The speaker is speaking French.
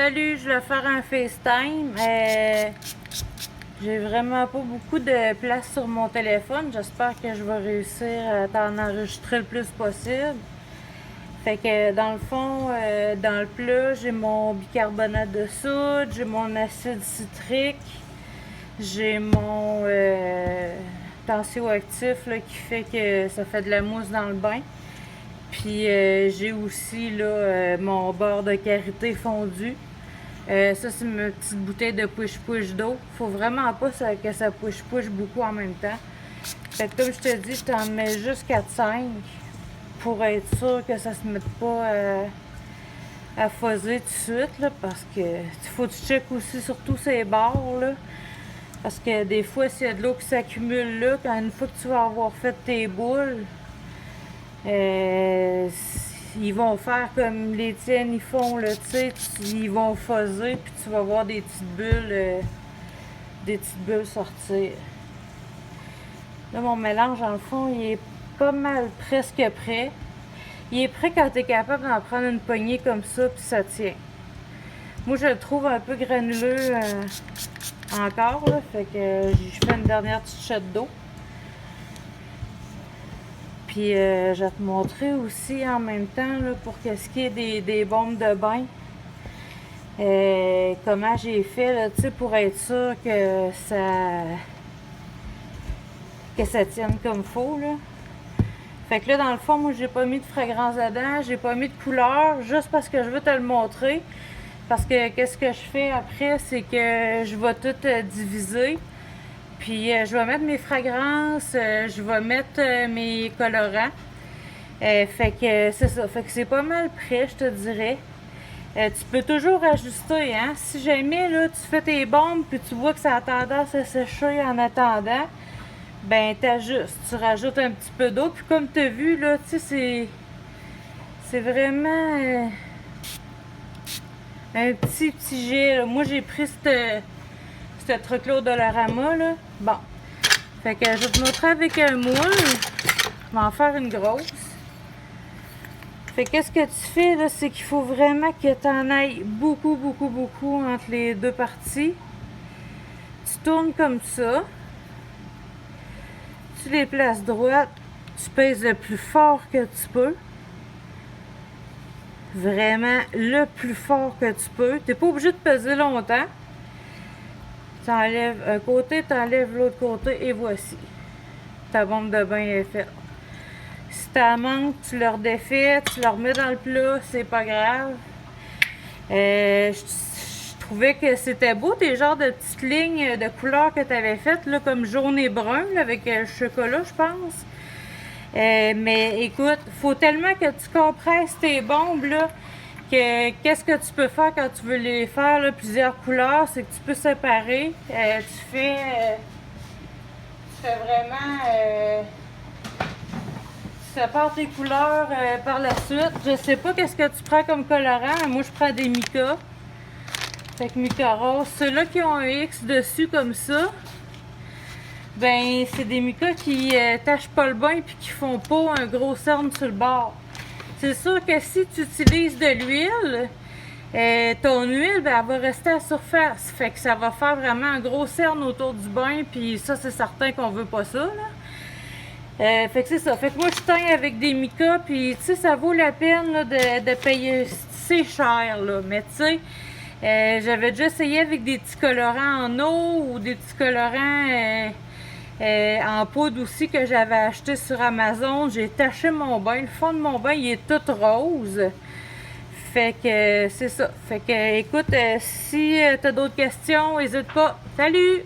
Salut, je vais faire un FaceTime. J'ai vraiment pas beaucoup de place sur mon téléphone. J'espère que je vais réussir à t'en enregistrer le plus possible. Fait que dans le fond, dans le plat, j'ai mon bicarbonate de soude, j'ai mon acide citrique, j'ai mon tensioactif là, qui fait que ça fait de la mousse dans le bain. Puis j'ai aussi là, mon beurre de karité fondu. Ça, c'est ma petite bouteille de push-push d'eau. Faut vraiment pas que ça push-push beaucoup en même temps. Fait que comme je te dis, je t'en mets juste 4-5 pour être sûr que ça se mette pas à fuzzer tout de suite. Là, parce que faut que tu checkes aussi surtout ces bords. Là, parce que des fois, s'il y a de l'eau qui s'accumule là, quand une fois que tu vas avoir fait tes boules, ils vont faire comme les tiennes ils font là, tu sais, ils vont fuzzer puis tu vas voir des petites bulles sortir. Là mon mélange en le fond il est pas mal presque prêt. Il est prêt quand tu es capable d'en prendre une poignée comme ça puis ça tient. Moi je le trouve un peu granuleux encore là, fait que je fais une dernière petite shot d'eau. Puis je vais te montrer aussi en même temps là, pour ce qui est des bombes de bain. Comment j'ai fait là, pour être sûr que ça tienne comme faut. Là. Fait que là, dans le fond, moi j'ai pas mis de fragrance dedans, j'ai pas mis de couleur, juste parce que je veux te le montrer. Parce que qu'est-ce que je fais après, c'est que je vais tout diviser. Puis je vais mettre mes fragrances, je vais mettre mes colorants. Fait que c'est ça. Fait que c'est pas mal prêt, je te dirais. Tu peux toujours ajuster, hein. Si jamais là, tu fais tes bombes puis tu vois que ça a tendance à sécher en attendant, ben t'ajustes. Tu rajoutes un petit peu d'eau. Puis comme tu as vu, là, tu sais, c'est vraiment un petit jet. Là. Moi j'ai pris ce truc-là au Dollarama, là. Bon. Fait que je vais te montrer avec un moule. Je vais en faire une grosse. Fait que qu'est-ce que tu fais, là, c'est qu'il faut vraiment que tu en ailles beaucoup, beaucoup, beaucoup entre les deux parties. Tu tournes comme ça. Tu les places droites. Tu pèses le plus fort que tu peux. Vraiment le plus fort que tu peux. Tu n'es pas obligé de peser longtemps. Tu enlèves un côté, tu enlèves l'autre côté et voici. Ta bombe de bain est faite. Si t'as manque, tu le redéfais, tu le remets dans le plat, c'est pas grave. Je trouvais que c'était beau tes genres de petites lignes de couleurs que tu avais faites, là, comme jaune et brun, là, avec le chocolat, je pense. Mais écoute, faut tellement que tu compresses tes bombes, là, que qu'est-ce que tu peux faire quand tu veux les faire, là, plusieurs couleurs, c'est que tu peux séparer. Tu fais vraiment... tu sépares tes couleurs par la suite. Je sais pas qu'est-ce que tu prends comme colorant, mais moi je prends des mica. Fait que mica rose. Ceux-là qui ont un X dessus comme ça, ben c'est des micas qui tachent pas le bain puis qui font pas un gros cerne sur le bord. C'est sûr que si tu utilises de l'huile, ton huile, ben, elle va rester à la surface. Fait que ça va faire vraiment un gros cerne autour du bain, puis ça, c'est certain qu'on veut pas ça, là. Fait que c'est ça. Fait que moi, je teins avec des micas, puis tu sais, ça vaut la peine là, de payer. C'est cher, là, mais tu sais, j'avais déjà essayé avec des petits colorants en eau ou des petits colorants... en poudre aussi que j'avais acheté sur Amazon. J'ai taché mon bain. Le fond de mon bain, il est tout rose. Fait que c'est ça. Fait que écoute, si tu as d'autres questions, n'hésite pas. Salut!